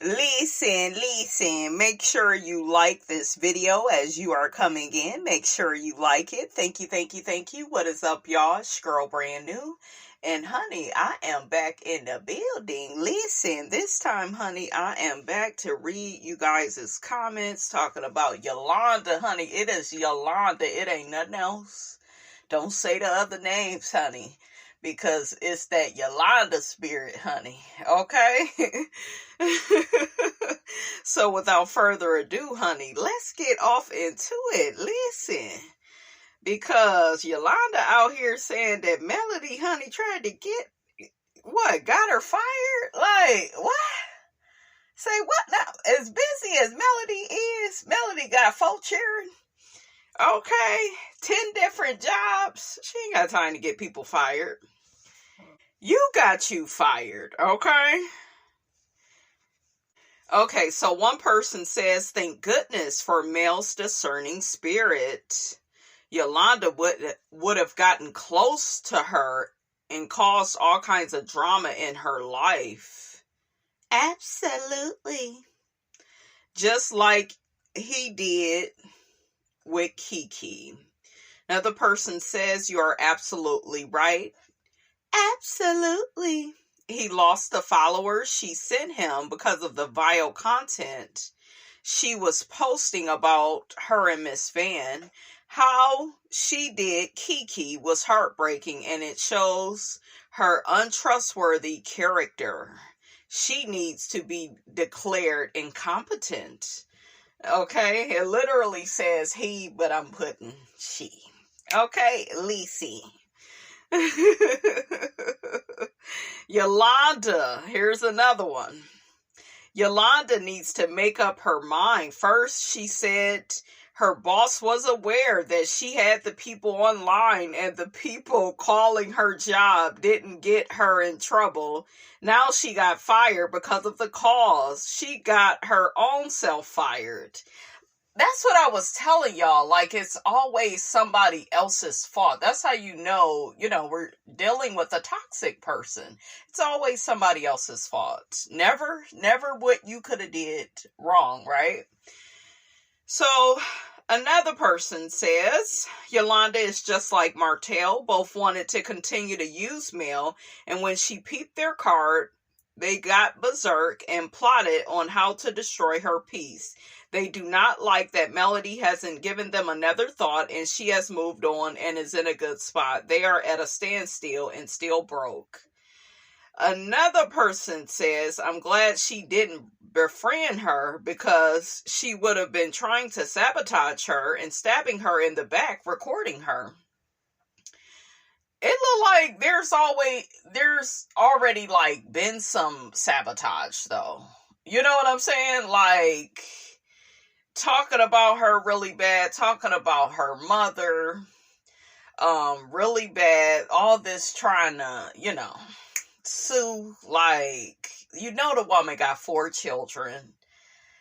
Listen, make sure you like this video as you are coming in. Make sure you like it. Thank you. What is up, y'all? It's your girl, brand new. And honey, I am back in the building. Listen, this time, honey, I am back to read you guys' comments talking about Yolanda, honey. It is Yolanda. It ain't nothing else. Don't say the other names, honey, because it's that Yolanda spirit, honey. Okay? So without further ado, honey, let's get off into it. Listen. Because Yolanda out here saying that Melody, honey, tried to got her fired? Like, what? Say what now? As busy as Melody is, Melody got 4 children. Okay, 10 different jobs. She ain't got time to get people fired. You got you fired, okay? Okay, so one person says, thank goodness for Mel's discerning spirit. Yolanda would have gotten close to her and caused all kinds of drama in her life. Absolutely. Just like he did with Kiki. Another person says, you're absolutely right. Absolutely. He lost the followers she sent him because of the vile content she was posting about her and Miss Van. How she did Kiki was heartbreaking, and it shows her untrustworthy character. She needs to be declared incompetent. Okay, it literally says he, but I'm putting she. Okay, Lacey. Yolanda, here's another one. Yolanda needs to make up her mind. First, she said her boss was aware that she had the people online and the people calling her job didn't get her in trouble. Now she got fired because of the calls. She got her own self fired. That's what I was telling y'all. Like, it's always somebody else's fault. That's how you know, we're dealing with a toxic person. It's always somebody else's fault. Never what you could have did wrong, right? So, another person says, Yolanda is just like Martell. Both wanted to continue to use Mel, and when she peeped their card, they got berserk and plotted on how to destroy her peace. They do not like that Melody hasn't given them another thought, and she has moved on and is in a good spot. They are at a standstill and still broke. Another person says, I'm glad she didn't befriend her because she would have been trying to sabotage her and stabbing her in the back, recording her. It looked like there's already like been some sabotage though. You know what I'm saying? Like, talking about her really bad, talking about her mother, really bad, all this trying to, sue, like, the woman got 4 children.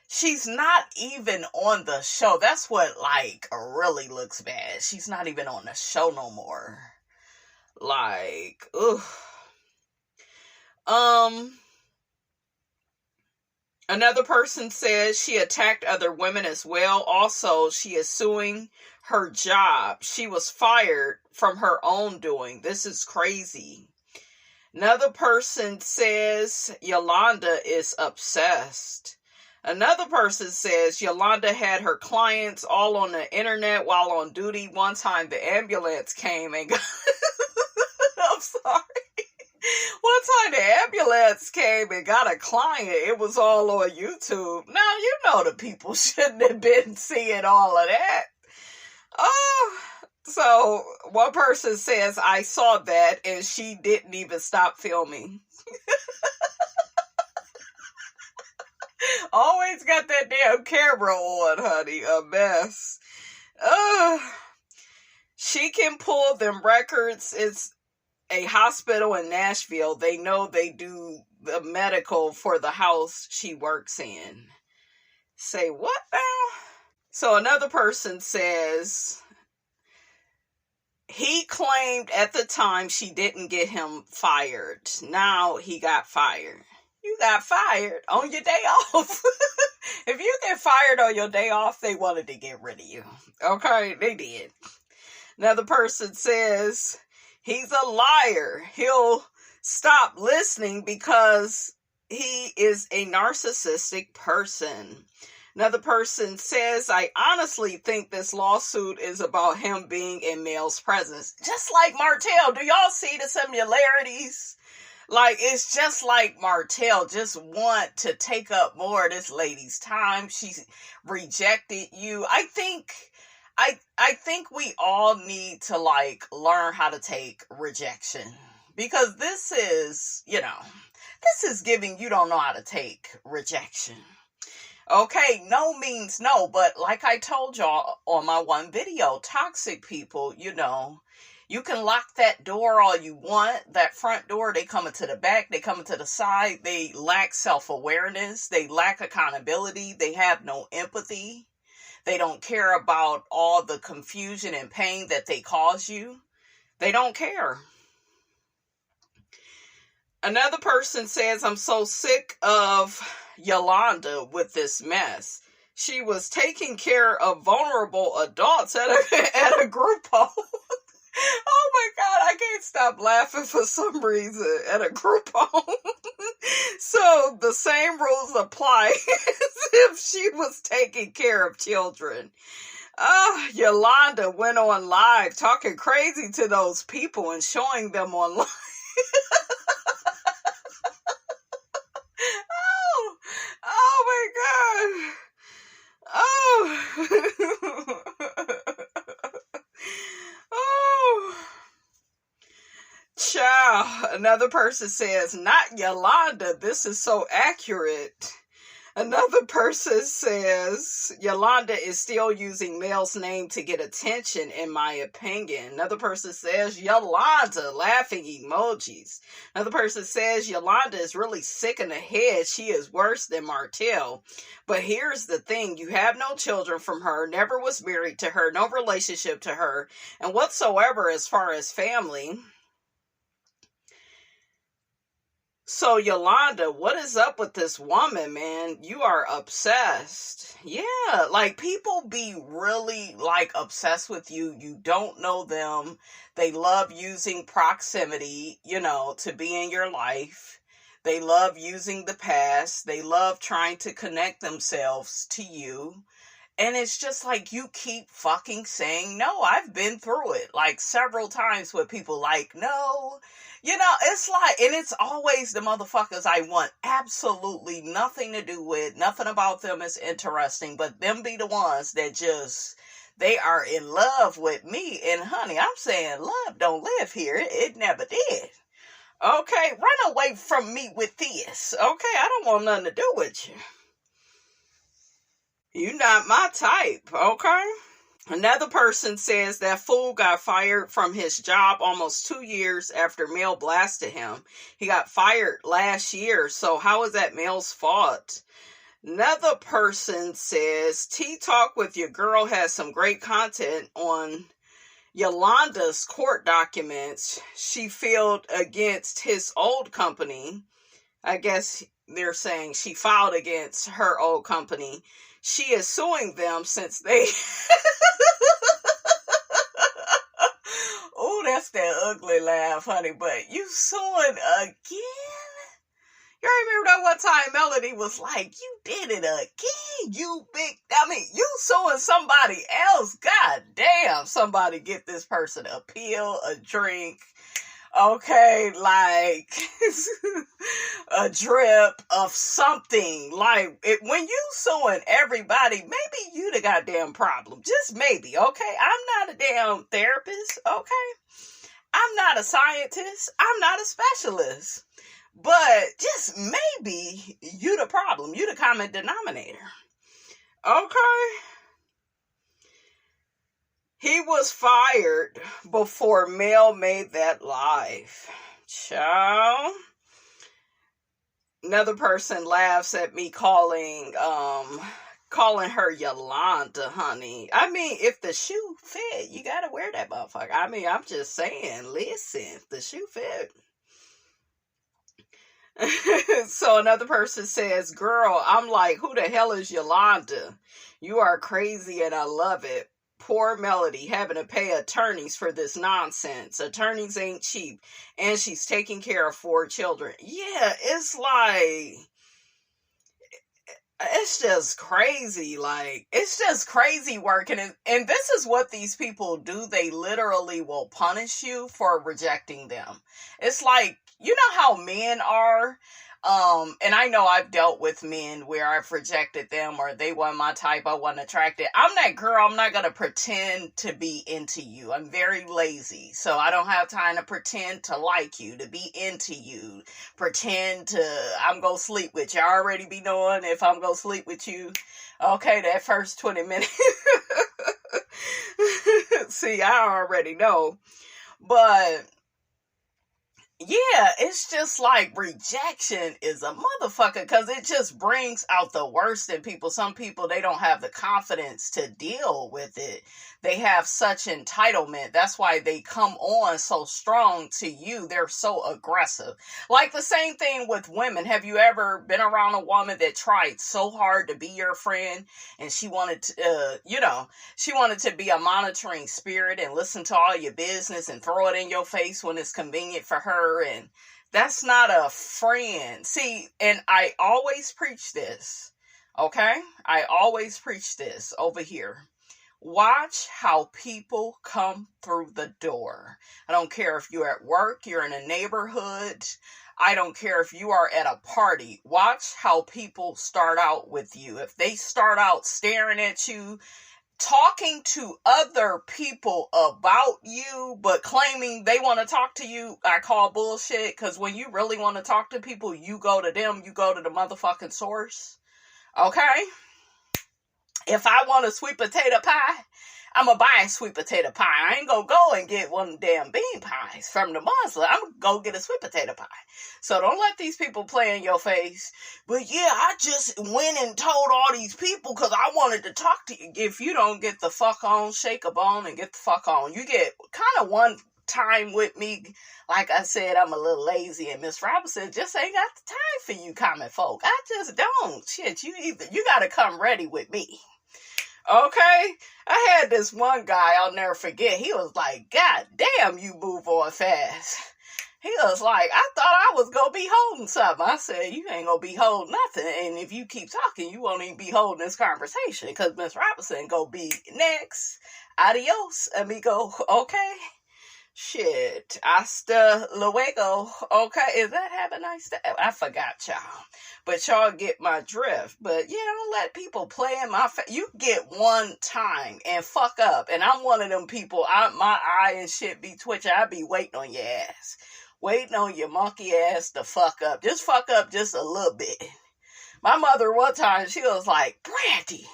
She's not even on the show. That's what, like, really looks bad. She's not even on the show no more. Like, ugh. Another person says she attacked other women as well. Also, she is suing her job. She was fired from her own doing. This is crazy. Another person says Yolanda is obsessed. Another person says Yolanda had her clients all on the internet while on duty. One time the ambulance came and got... I'm sorry. One time the ambulance came and got a client. It was all on YouTube. Now, the people shouldn't have been seeing all of that. Oh, so one person says, I saw that and she didn't even stop filming. Always got that damn camera on, honey. A mess. She can pull them records. It's a hospital in Nashville. They know they do the medical for the house she works in. Say what now? So another person says he claimed at the time she didn't get him fired. Now he got fired. You got fired on your day off. If you get fired on your day off, they wanted to get rid of you. Okay, they did. Another person says he's a liar. He'll stop listening because he is a narcissistic person. Another person says, I honestly think this lawsuit is about him being in Mel's presence. Just like Martell. Do y'all see the similarities? Like, it's just like Martell just want to take up more of this lady's time. She rejected you. I think we all need to, like, learn how to take rejection. Because this is giving you don't know how to take rejection. Okay, no means no, but like I told y'all on my one video, toxic people, you can lock that door all you want. That front door, they coming to the back, they coming to the side. They lack self-awareness. They lack accountability. They have no empathy. They don't care about all the confusion and pain that they cause you. They don't care. Another person says, I'm so sick of Yolanda with this mess. She was taking care of vulnerable adults at a group home. Oh my God, I can't stop laughing for some reason at a group home. So the same rules apply as if she was taking care of children. Yolanda went on live talking crazy to those people and showing them online. Oh my God. Oh. Child. Another person says, not Yolanda. This is so accurate. Another person says, Yolanda is still using Mel's name to get attention, in my opinion. Another person says, Yolanda, laughing emojis. Another person says, Yolanda is really sick in the head. She is worse than Martell. But here's the thing. You have no children from her, never was married to her, no relationship to her, and whatsoever as far as family. So, Yolanda, what is up with this woman, man? You are obsessed. Yeah, like, people be really, like, obsessed with you. You don't know them. They love using proximity, to be in your life. They love using the past. They love trying to connect themselves to you. And it's just like, you keep fucking saying no. I've been through it, like, several times with people like, no. It's like, and it's always the motherfuckers I want absolutely nothing to do with, nothing about them is interesting, but them be the ones that they are in love with me. And honey, I'm saying love don't live here. It never did. Okay, run away from me with this. Okay, I don't want nothing to do with you. You're not my type, okay? Another person says that fool got fired from his job almost 2 years after Mel blasted him. He got fired last year, so how is that Mel's fault? Another person says, T-Talk with your girl has some great content on Yolanda's court documents she filed against his old company. I guess they're saying she filed against her old company. She is suing them since they... Oh, that's that ugly laugh, honey. But you suing again? You remember that one time Melody was like, you did it again, you you suing somebody else. God damn, somebody get this person a pill, a drink. Okay, like a drip of something. Like, when you suing everybody, maybe you the goddamn problem. Just maybe, okay? I'm not a damn therapist, okay? I'm not a scientist. I'm not a specialist. But just maybe you the problem. You the common denominator. Okay? He was fired before Mel made that live. Ciao. Another person laughs at me calling her Yolanda, honey. I mean, if the shoe fit, you gotta wear that motherfucker. I mean, I'm just saying, listen, if the shoe fit. So another person says, girl, I'm like, who the hell is Yolanda? You are crazy and I love it. Poor Melody having to pay attorneys for this nonsense. Attorneys ain't cheap. And she's taking care of 4 children. Yeah, it's like, it's just crazy. Like, it's just crazy working. And this is what these people do. They literally will punish you for rejecting them. It's like, you know how men are? And I know I've dealt with men where I've rejected them or they weren't my type, I wasn't attracted. I'm that girl, I'm not gonna pretend to be into you. I'm very lazy, so I don't have time to pretend to like you, to be into you, pretend to, I'm gonna sleep with you. I already be knowing if I'm gonna sleep with you, okay, that first 20 minutes. See, I already know. But yeah, it's just like rejection is a motherfucker because it just brings out the worst in people. Some people, they don't have the confidence to deal with it. They have such entitlement. That's why they come on so strong to you. They're so aggressive. Like the same thing with women. Have you ever been around a woman that tried so hard to be your friend and she wanted to, she wanted to be a monitoring spirit and listen to all your business and throw it in your face when it's convenient for her? And that's not a friend. See, and I always preach this, okay? I always preach this over here. Watch how people come through the door. I don't care if you're at work, you're in a neighborhood. I don't care if you are at a party. Watch how people start out with you. If they start out staring at you, talking to other people about you, but claiming they want to talk to you, I call bullshit. Because when you really want to talk to people, you go to them. You go to the motherfucking source. Okay? If I want a sweet potato pie, I'm going to buy a sweet potato pie. I ain't going to go and get one of the damn bean pies from the Muslim. I'm going to go get a sweet potato pie. So don't let these people play in your face. But yeah, I just went and told all these people because I wanted to talk to you. If you don't get the fuck on, shake a bone and get the fuck on. You get kind of one time with me. Like I said, I'm a little lazy, and Miss Robinson just ain't got the time for you common folk. I just don't. Shit, you got to come ready with me. Okay? I had this one guy, I'll never forget. He was like, God damn, you move on fast. He was like, I thought I was going to be holding something. I said, you ain't going to be holding nothing. And if you keep talking, you won't even be holding this conversation. Because Miss Robinson going to be next. Adios, amigo. Okay? Shit. Hasta luego. Okay? Is that have a nice day? I forgot, y'all. But y'all get my drift. But yeah, don't let people play in my face. You get one time and fuck up. And I'm one of them people. My eye and shit be twitching. I be waiting on your ass. Waiting on your monkey ass to fuck up. Just fuck up just a little bit. My mother one time, she was like, Brandy,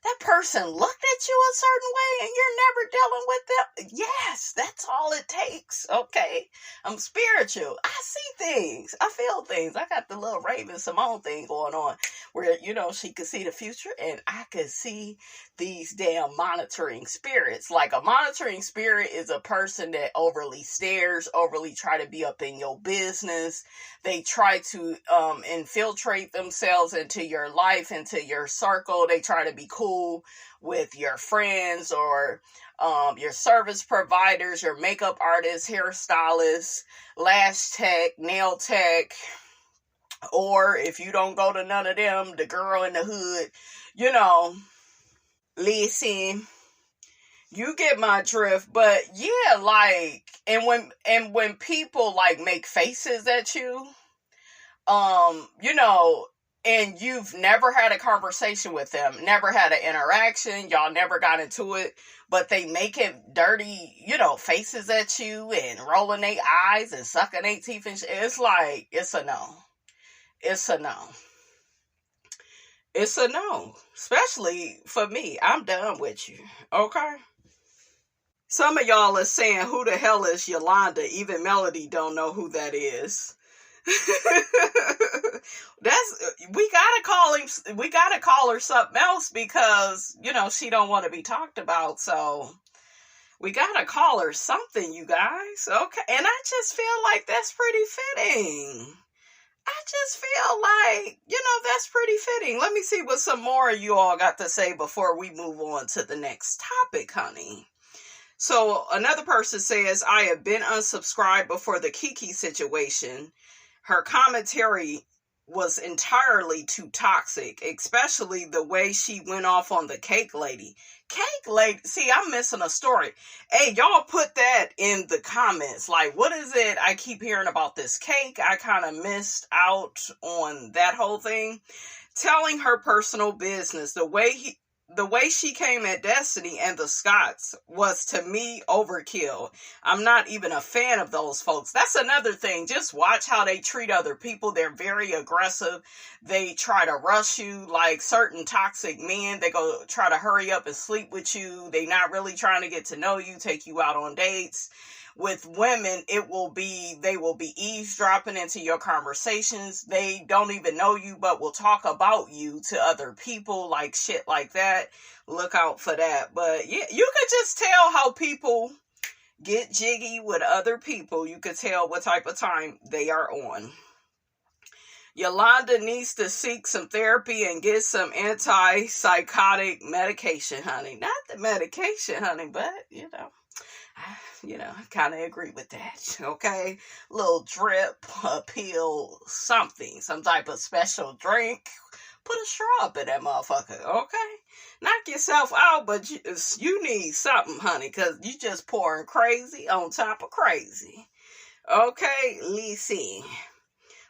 that person looked at you a certain way and you're never dealing with them. Yes, that's all it takes. Okay. I'm spiritual. I see things. I feel things. I got the little Raven Simone thing going on where, she could see the future and I could see these damn monitoring spirits. Like a monitoring spirit is a person that overly stares, overly try to be up in your business. They try to infiltrate themselves into your life, into your circle. They try to be cool with your friends or your service providers, your makeup artists, hairstylists, lash tech, nail tech, or if you don't go to none of them, the girl in the hood, listen, you get my drift. But yeah, like, and when people like make faces at you, and you've never had a conversation with them, never had an interaction, y'all never got into it, but they making dirty, faces at you and rolling their eyes and sucking their teeth and shit. It's like, it's a no. It's a no. It's a no. Especially for me. I'm done with you. Okay? Some of y'all are saying, who the hell is Yolanda? Even Melody don't know who that is. We gotta call her something else because, she don't want to be talked about. So we gotta call her something, you guys. Okay. And I just feel like that's pretty fitting. I just feel like, that's pretty fitting. Let me see what some more you all got to say before we move on to the next topic, honey. So another person says, I have been unsubscribed before the Kiki situation. Her commentary was entirely too toxic, especially the way she went off on the cake lady. Cake lady, see, I'm missing a story. Hey, y'all put that in the comments. Like, what is it? I keep hearing about this cake. I kind of missed out on that whole thing. Telling her personal business, the way she came at Destiny and the Scotts was, to me, overkill. I'm not even a fan of those folks. That's another thing. Just watch how they treat other people. They're very aggressive. They try to rush you like certain toxic men. They go try to hurry up and sleep with you. They're not really trying to get to know you, take you out on dates. With women, they will be eavesdropping into your conversations. They don't even know you, but will talk about you to other people, like shit like that. Look out for that. But yeah, you could just tell how people get jiggy with other people. You could tell what type of time they are on. Yolanda needs to seek some therapy and get some antipsychotic medication, honey. Not the medication, honey, but, I kind of agree with that, okay? Little drip, a pill, something, some type of special drink. Put a straw up in that motherfucker, okay? Knock yourself out, but you need something, honey, because you just pouring crazy on top of crazy. Okay, listen,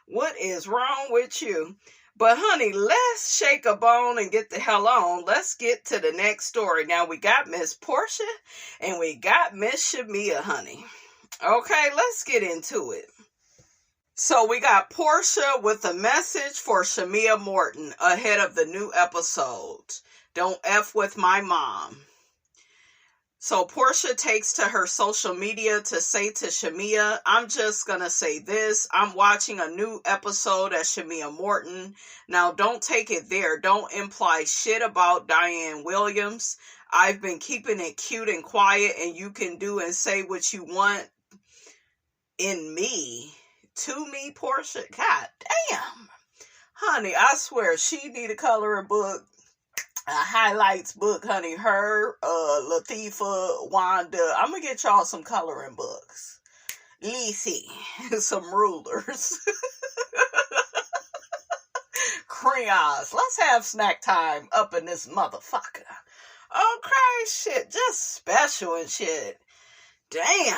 what is wrong with you? But, honey, let's shake a bone and get the hell on. Let's get to the next story. Now, we got Miss Porsha and we got Miss Shamia, honey. Okay, let's get into it. So, we got Porsha with a message for Shamia Morton ahead of the new episode. Don't F with my mom. So Porsha takes to her social media to say to Shamia, I'm just going to say this. I'm watching a new episode of Shamia Morton. Now, don't take it there. Don't imply shit about Diane Williams. I've been keeping it cute and quiet, and you can do and say what you want in me. To me, Porsha. God damn. Honey, I swear, she need a coloring book. A highlights book, honey. Her, Latifah, Wanda. I'm gonna get y'all some coloring books. Lisi, some rulers. Crayons. Let's have snack time up in this motherfucker. Okay, shit. Just special and shit. Damn.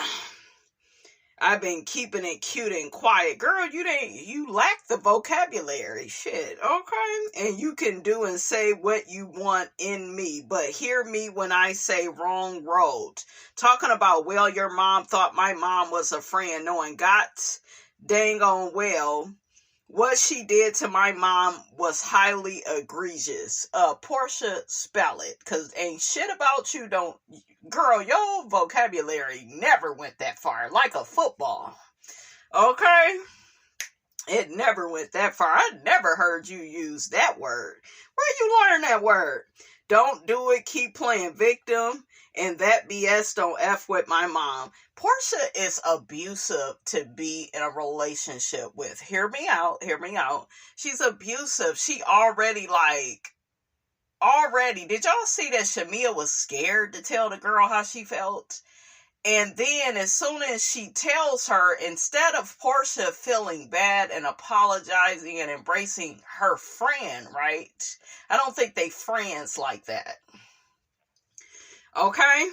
I've been keeping it cute and quiet. Girl, you lack the vocabulary. Shit, okay? And you can do and say what you want in me. But hear me when I say wrong road. Talking about, well, your mom thought my mom was a friend. Knowing got dang on well, what she did to my mom was highly egregious. Porsha, spell it. Because ain't shit about you don't... Girl, your vocabulary never went that far. Like a football. Okay? It never went that far. I never heard you use that word. Where you learn that word? Don't do it. Keep playing victim. And that BS don't F with my mom. Porsha is abusive to be in a relationship with. Hear me out. Hear me out. She's abusive. She already did y'all see that Shamia was scared to tell the girl how she felt? And then as soon as she tells her, instead of Porsha feeling bad and apologizing and embracing her friend, right? I don't think they friends like that. Okay?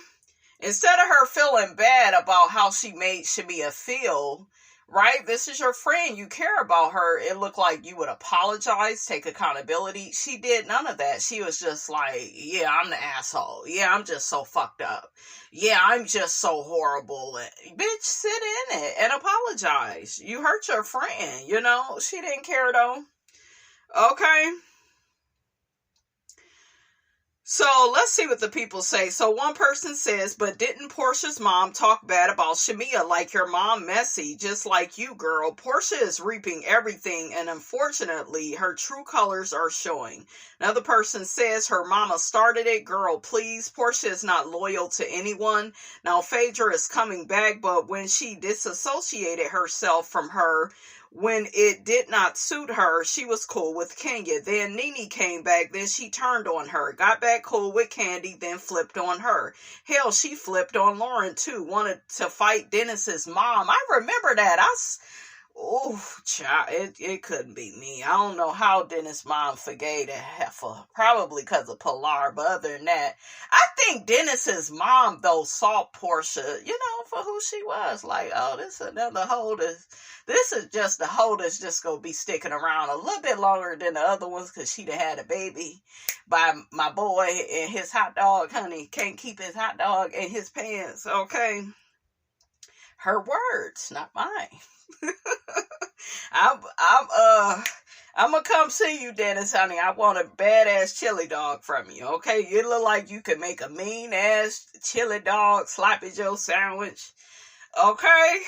Instead of her feeling bad about how she made Shamia feel, right? This is your friend. You care about her. It looked like you would apologize, take accountability. She did none of that. She was just like, yeah, I'm the asshole. Yeah, I'm just so fucked up. Yeah, I'm just so horrible. Bitch, sit in it and apologize. You hurt your friend, She didn't care though. Okay? So let's see what the people say. So one person says, but didn't Porsha's mom talk bad about Shamia like your mom messy, just like you, girl? Porsha is reaping everything, and unfortunately, her true colors are showing. Another person says her mama started it. Girl, please. Porsha is not loyal to anyone. Now, Phaedra is coming back, but when she disassociated herself from her, When it did not suit her, she was cool with Kenya. Then Nene came back. Then she turned on her. Got back cool with Candy. Then flipped on her. Hell, she flipped on Lauren too. Wanted to fight Dennis's mom. I remember that. Oh, child, it couldn't be me. I don't know how Dennis' mom forgave a heifer. Probably because of Pilar, but other than that, I think Dennis's mom, though, saw Porsha, for who she was. Like, oh, this is another hoe. This is just the hoe that's just going to be sticking around a little bit longer than the other ones because she done had a baby by my boy and his hot dog, honey. Can't keep his hot dog in his pants, okay? Her words, not mine. I'm gonna come see you, Dennis, honey. I want a badass chili dog from you, okay? You look like you can make a mean ass chili dog sloppy joe sandwich, okay?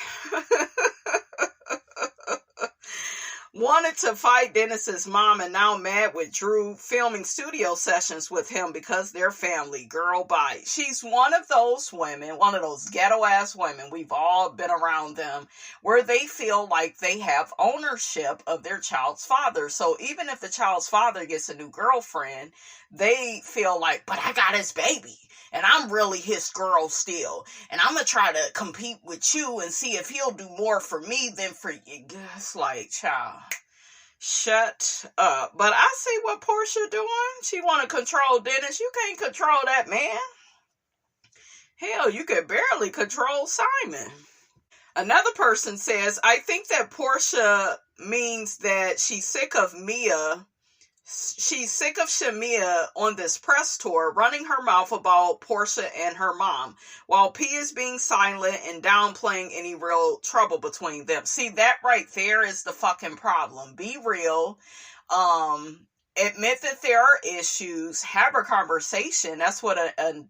Wanted to fight Dennis's mom and now mad with Drew, filming studio sessions with him because they're family. Girl, bye. She's one of those women, one of those ghetto ass women. We've all been around them where they feel like they have ownership of their child's father. So even if the child's father gets a new girlfriend, they feel like, but I got his baby. And I'm really his girl still. And I'm going to try to compete with you and see if he'll do more for me than for you. It's like, child, shut up. But I see what Porsha doing. She want to control Dennis. You can't control that man. Hell, you could barely control Simon. Another person says, I think that Porsha means that she's sick of Mia. She's sick of Shamia on this press tour running her mouth about Porsha and her mom, while P is being silent and downplaying any real trouble between them. See, that right there is the fucking problem. Be real. Admit that there are issues. Have a conversation. That's what an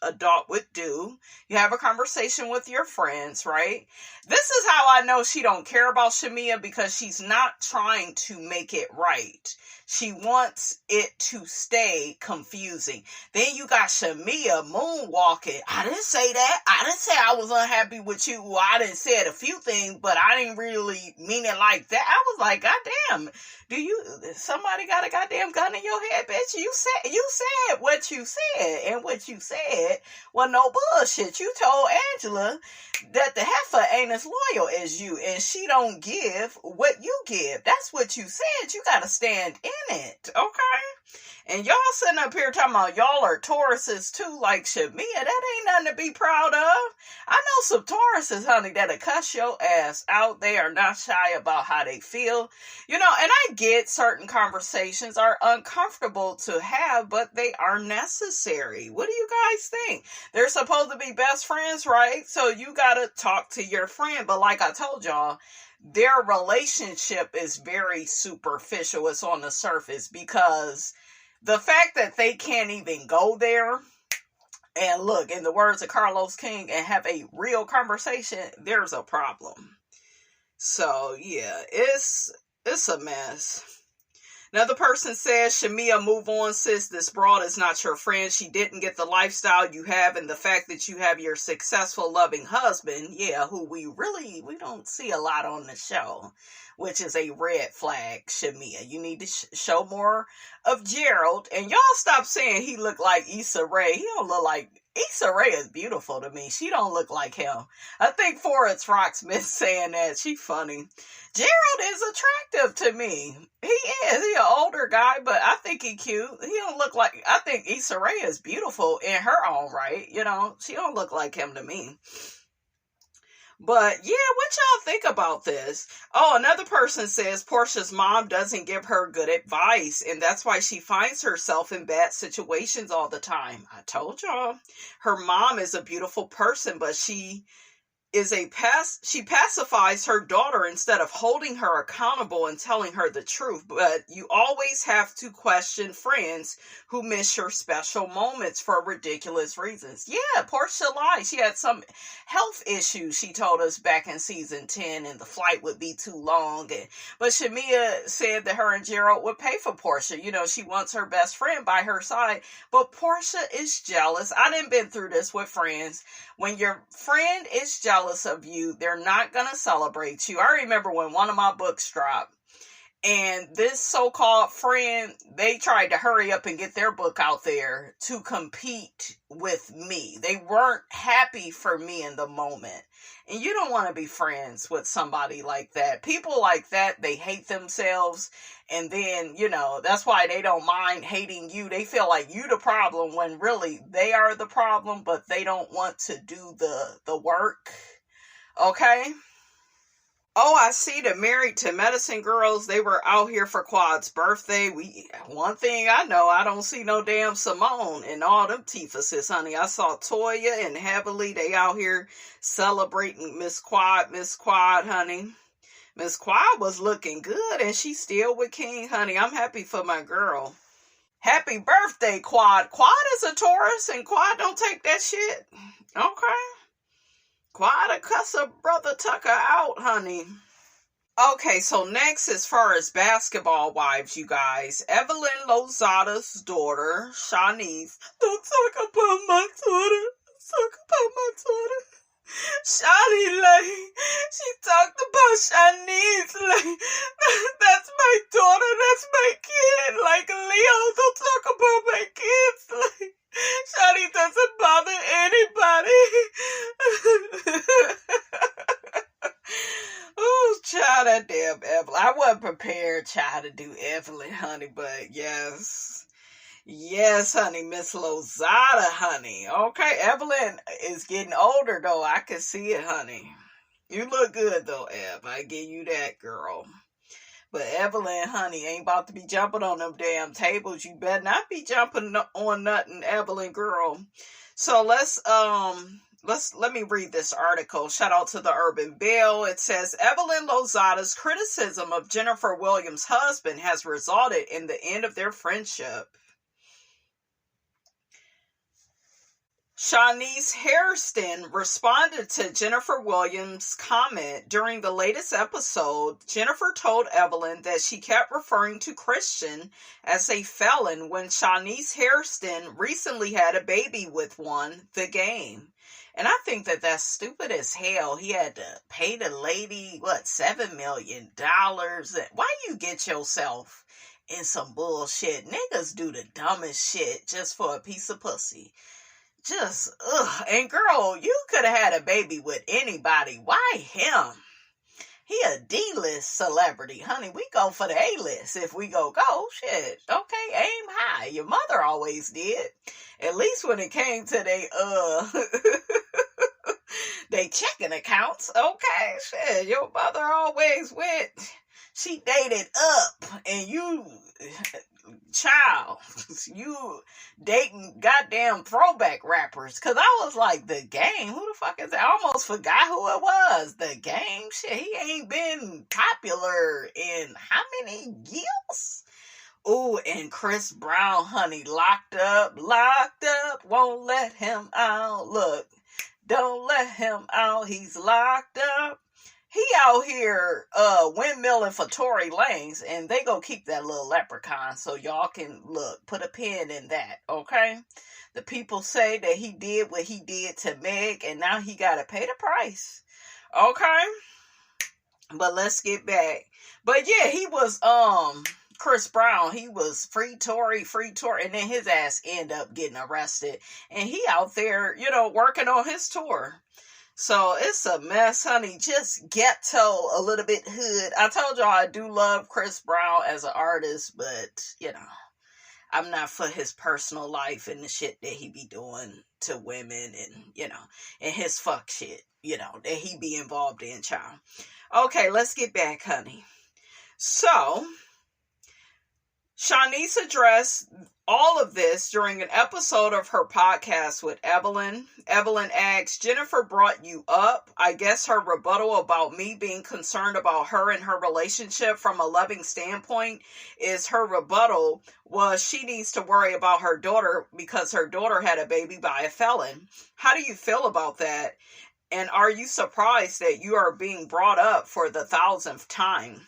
adult would do. You have a conversation with your friends, right? This is how I know she don't care about Shamia, because she's not trying to make it right. She wants it to stay confusing. Then you got Shamia moonwalking. I didn't say that. I didn't say I was unhappy with you. Well, I didn't say a few things, but I didn't really mean it like that. I was like, goddamn, somebody got a goddamn gun in your head, bitch? You said what you said, and what you said was no bullshit. You told Angela that the heifer ain't as loyal as you, and she don't give what you give. That's what you said. You gotta stand in it, okay? And y'all sitting up here talking about y'all are Tauruses too, like Shamia. That ain't nothing to be proud of. I know some Tauruses, honey, that'll cuss your ass out. They are not shy about how they feel. And I get certain conversations are uncomfortable to have, but they are necessary. What do you guys think? They're supposed to be best friends, right? So you gotta talk to your friend. But like I told y'all, their relationship is very superficial. It's on the surface, because the fact that they can't even go there and look, in the words of Carlos King, and have a real conversation, there's a problem. So yeah, it's a mess. Another person says, Shamia, move on, sis. This broad is not your friend. She didn't get the lifestyle you have, and the fact that you have your successful, loving husband, who we don't see a lot on the show, which is a red flag, Shamia. You need to show more of Gerald, and y'all stop saying he looked like Issa Rae. He don't look like... Issa Rae is beautiful to me. She don't look like him. I think Forrest Rocksmith saying that. She funny. Gerald is attractive to me. He is. He an older guy, but I think he cute. He don't look like... I think Issa Rae is beautiful in her own right. She don't look like him to me. But yeah, what y'all think about this? Oh, another person says Porsha's mom doesn't give her good advice, and that's why she finds herself in bad situations all the time. I told y'all, her mom is a beautiful person, but she pacifies her daughter instead of holding her accountable and telling her the truth. But you always have to question friends who miss your special moments for ridiculous reasons. Yeah, Porsha lied. She had some health issues, she told us back in season 10, and the flight would be too long. But Shamia said that her and Gerald would pay for Porsha. She wants her best friend by her side, but Porsha is jealous. I done been through this with friends. When your friend is jealous, jealous of you. They're not going to celebrate you. I remember when one of my books dropped, and this so-called friend, they tried to hurry up and get their book out there to compete with me. They weren't happy for me in the moment. And you don't want to be friends with somebody like that. People like that, they hate themselves. And then, that's why they don't mind hating you. They feel like you the problem when really they are the problem, but they don't want to do the work. Okay? Oh, I see the Married to Medicine girls. They were out here for Quad's birthday. One thing I know, I don't see no damn Simone and all them Tifuses, honey. I saw Toya and Heavily. They out here celebrating Miss Quad, honey. Miss Quad was looking good, and she's still with King, honey. I'm happy for my girl. Happy birthday, Quad. Quad is a Taurus, and Quad don't take that shit. Okay. Quad a cuss a brother Tucker out, honey. Okay, so next, as far as basketball wives, you guys, Evelyn Lozada's daughter, Shanice. Don't talk about my daughter. Talk about my daughter. Shani, she talked about Shanice, that's my daughter, that's my kid, Leo, don't talk about my kids, Shani doesn't bother anybody. Oh, child, that damn Evelyn. I wasn't prepared, child, to do Evelyn, honey, but yes. Yes, honey, Miss Lozada, honey. Okay, Evelyn is getting older, though. I can see it, honey. You look good, though, Ev. I give you that, girl. But Evelyn, honey, ain't about to be jumping on them damn tables. You better not be jumping on nothing, Evelyn, girl. So let me read this article. Shout out to the Urban Bell. It says, Evelyn Lozada's criticism of Jennifer Williams' husband has resulted in the end of their friendship. Shanice Hairston responded to Jennifer Williams' comment during the latest episode. Jennifer told Evelyn that she kept referring to Christian as a felon when Shanice Hairston recently had a baby with The Game. And I think that that's stupid as hell. He had to pay the lady, $7 million? Why you get yourself in some bullshit? Niggas do the dumbest shit just for a piece of pussy. Just, ugh. And girl, you could have had a baby with anybody. Why him? He a D-list celebrity. Honey, we go for the A-list if we go. Shit. Okay, aim high. Your mother always did. At least when it came to they checking accounts. Okay, shit. Your mother always went. She dated up. And you... Child, you dating goddamn throwback rappers. Cause I was like, The Game? Who the fuck is that? I almost forgot who it was. The Game? Shit, he ain't been popular in how many years? Ooh, and Chris Brown, honey, locked up, won't let him out. Look, don't let him out, he's locked up. He out here windmilling for Tory Lanez, and they go keep that little leprechaun, so y'all can, put a pin in that, okay? The people say that he did what he did to Meg, and now he gotta pay the price, okay? But let's get back. But yeah, he was, Chris Brown, he was free Tory, and then his ass end up getting arrested, and he out there, working on his tour. So it's a mess, honey. Just ghetto, a little bit hood. I told y'all I do love Chris Brown as an artist, but, I'm not for his personal life and the shit that he be doing to women and, and his fuck shit, that he be involved in, child. Okay, let's get back, honey. So, Shanice addressed all of this during an episode of her podcast with Evelyn. Evelyn asks, Jennifer brought you up. I guess her rebuttal about me being concerned about her and her relationship from a loving standpoint is her rebuttal was she needs to worry about her daughter because her daughter had a baby by a felon. How do you feel about that? And are you surprised that you are being brought up for the 1,000th time?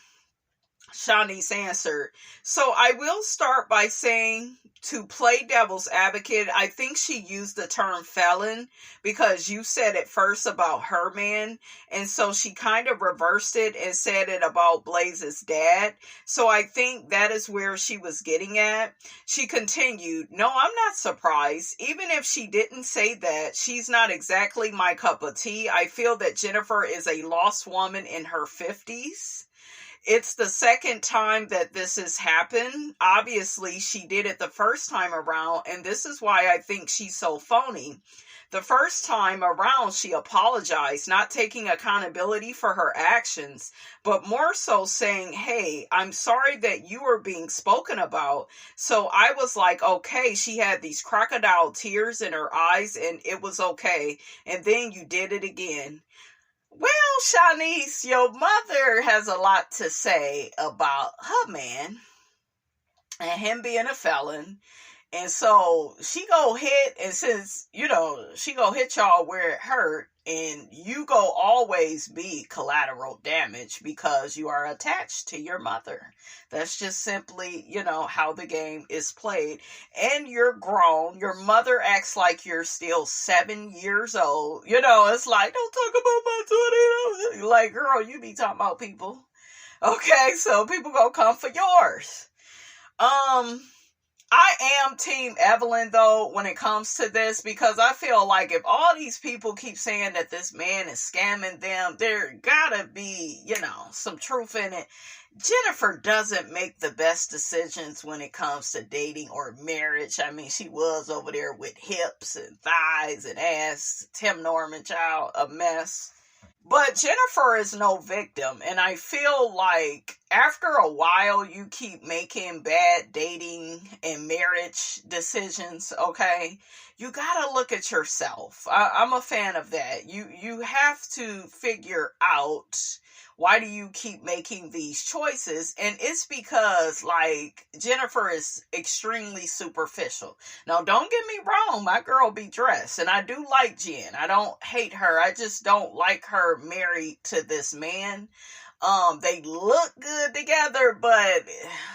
Shanice answered, so I will start by saying, to play devil's advocate, I think she used the term felon because you said it first about her man, and so she kind of reversed it and said it about Blaze's dad. So I think that is where she was getting at. She continued, no, I'm not surprised. Even if she didn't say that, she's not exactly my cup of tea. I feel that Jennifer is a lost woman in her 50s. It's the second time that this has happened. Obviously, she did it the first time around, and this is why I think she's so phony. The first time around, she apologized, not taking accountability for her actions, but more so saying, hey, I'm sorry that you were being spoken about. So I was like, okay, she had these crocodile tears in her eyes, and it was okay. And then you did it again. Well, Shanice, your mother has a lot to say about her man and him being a felon. And so she go hit, and since, she go hit y'all where it hurt, and you go always be collateral damage because you are attached to your mother. That's just simply, how the game is played. And you're grown. Your mother acts like you're still 7 years old. It's like, don't talk about my 20. Like, girl, you be talking about people. Okay, so people gonna come for yours. I am Team Evelyn, though, when it comes to this, because I feel like if all these people keep saying that this man is scamming them, there gotta be, some truth in it. Jennifer doesn't make the best decisions when it comes to dating or marriage. I mean, she was over there with hips and thighs and ass. Tim Norman, child, a mess. But Jennifer is no victim, and I feel like after a while you keep making bad dating and marriage decisions, okay? You gotta look at yourself. I'm a fan of that. You have to figure out, why do you keep making these choices? And it's because, like, Jennifer is extremely superficial. Now, don't get me wrong, my girl be dressed, and I do like Jen. I don't hate her. I just don't like her married to this man. They look good together, but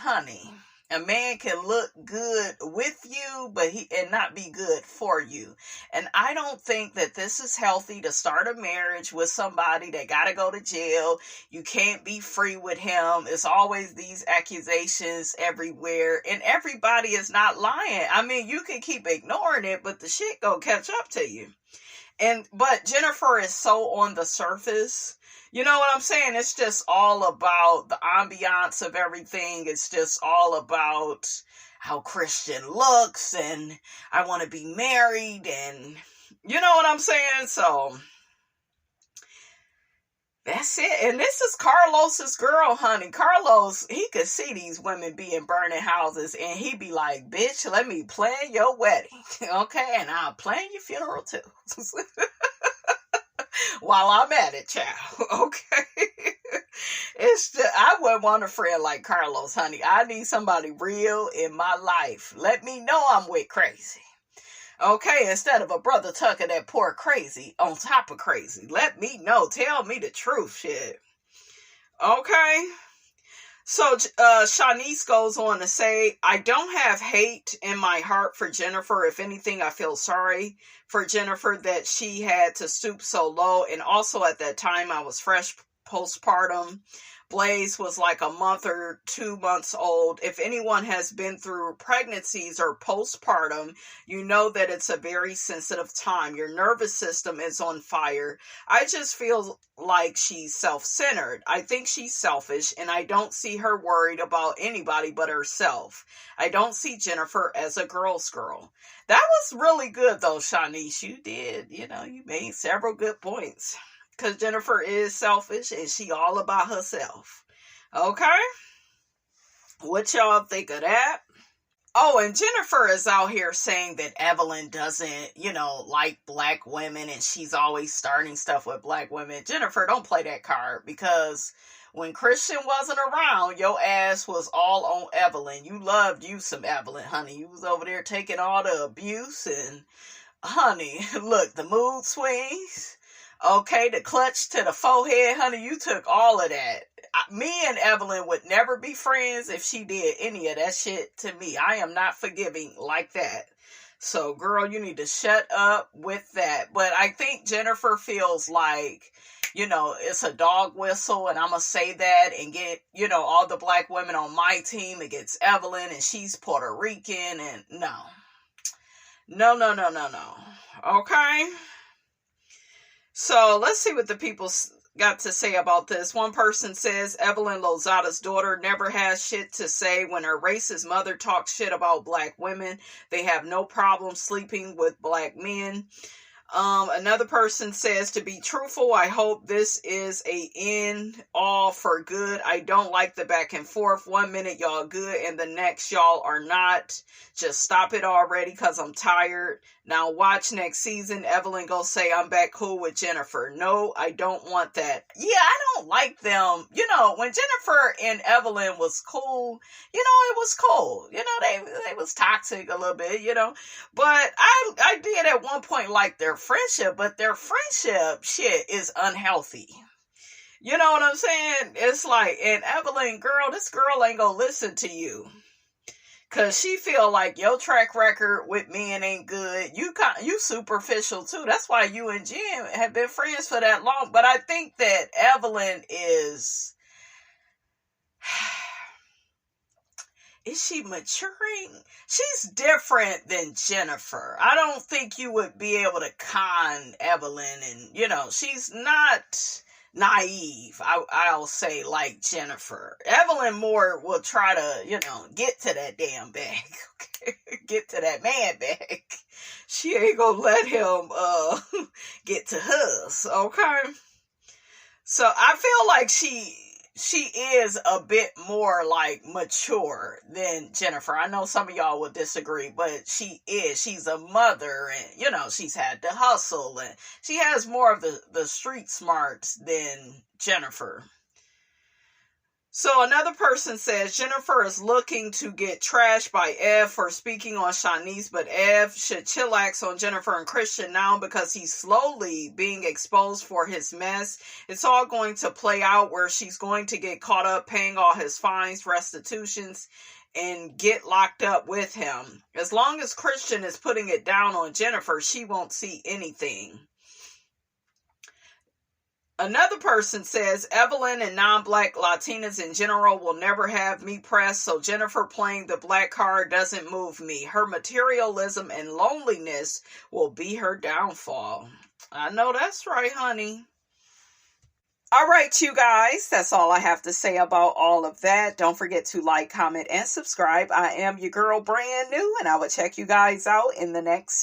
honey, a man can look good with you, and not be good for you. And I don't think that this is healthy to start a marriage with somebody that gotta go to jail. You can't be free with him. It's always these accusations everywhere, and everybody is not lying. I mean, you can keep ignoring it, but the shit gonna catch up to you. But Jennifer is so on the surface. You know what I'm saying? It's just all about the ambiance of everything. It's just all about how Christian looks, and I want to be married, and you know what I'm saying? So that's it. And this is Carlos's girl, honey. Carlos, he could see these women being burning houses, and he be like, bitch, let me plan your wedding. Okay, and I'll plan your funeral too. While I'm at it, child. Okay. I wouldn't want a friend like Carlos, honey. I need somebody real in my life. Let me know I'm with crazy. Okay, instead of a brother tucking that poor crazy on top of crazy. Let me know. Tell me the truth, shit. Okay. So Shanice goes on to say, I don't have hate in my heart for Jennifer. If anything, I feel sorry for Jennifer that she had to stoop so low. And also at that time, I was fresh postpartum. Blaze was like a month or 2 months old. If anyone has been through pregnancies or postpartum, you know that it's a very sensitive time. Your nervous system is on fire. I just feel like she's self-centered. I think she's selfish, and I don't see her worried about anybody but herself. I don't see Jennifer as a girl's girl. That was really good, though, Shanice. You did. You made several good points. Because Jennifer is selfish, and she all about herself. Okay? What y'all think of that? Oh, and Jennifer is out here saying that Evelyn doesn't, like black women, and she's always starting stuff with black women. Jennifer, don't play that card, because when Christian wasn't around, your ass was all on Evelyn. You loved you some Evelyn, honey. You was over there taking all the abuse, and honey, look, the mood swings. Okay, the clutch to the forehead, honey, you took all of that. Me and Evelyn would never be friends if she did any of that shit to me. I am not forgiving like that. So, girl, you need to shut up with that. But I think Jennifer feels like, it's a dog whistle, and I'm going to say that and get, all the black women on my team against Evelyn, and she's Puerto Rican, and no. No. Okay? So, let's see what the people got to say about this. One person says Evelyn Lozada's daughter never has shit to say when her racist mother talks shit about black women. They have no problem sleeping with black men. Another person says, to be truthful, I hope this is a end all for good. I don't like the back and forth. 1 minute y'all good and the next y'all are not. Just stop it already because I'm tired. Now watch next season. Evelyn go say I'm back cool with Jennifer. No, I don't want that. Yeah, I don't like them. When Jennifer and Evelyn was cool, it was cool. They was toxic a little bit, But I did at one point like their friendship, but their friendship shit is unhealthy. You know what I'm saying? It's like, and Evelyn, girl, this girl ain't gonna listen to you. Cause she feel like your track record with men ain't good. You superficial too. That's why you and Jim have been friends for that long. But I think that Evelyn is she maturing? She's different than Jennifer. I don't think you would be able to con Evelyn, and she's not naive, I'll say, like Jennifer. Evelyn more will try to, get to that damn bag. Okay? Get to that man bag. She ain't gonna let him get to hers, okay? So I feel like she is a bit more like mature than Jennifer. I know some of y'all would disagree, but she is. She's a mother, and she's had to hustle, and she has more of the street smarts than Jennifer. So another person says Jennifer is looking to get trashed by Ev for speaking on Shanice, but Ev should chillax on Jennifer and Christian now because he's slowly being exposed for his mess. It's all going to play out where she's going to get caught up paying all his fines, restitutions, and get locked up with him. As long as Christian is putting it down on Jennifer, she won't see anything. Another person says Evelyn and non-black Latinas in general will never have me pressed, so Jennifer playing the black card doesn't move me. Her materialism and loneliness will be her downfall. I know that's right, honey. All right, you guys, that's all I have to say about all of that. Don't forget to like, comment, and subscribe. I am your girl, brand new, and I will check you guys out in the next video.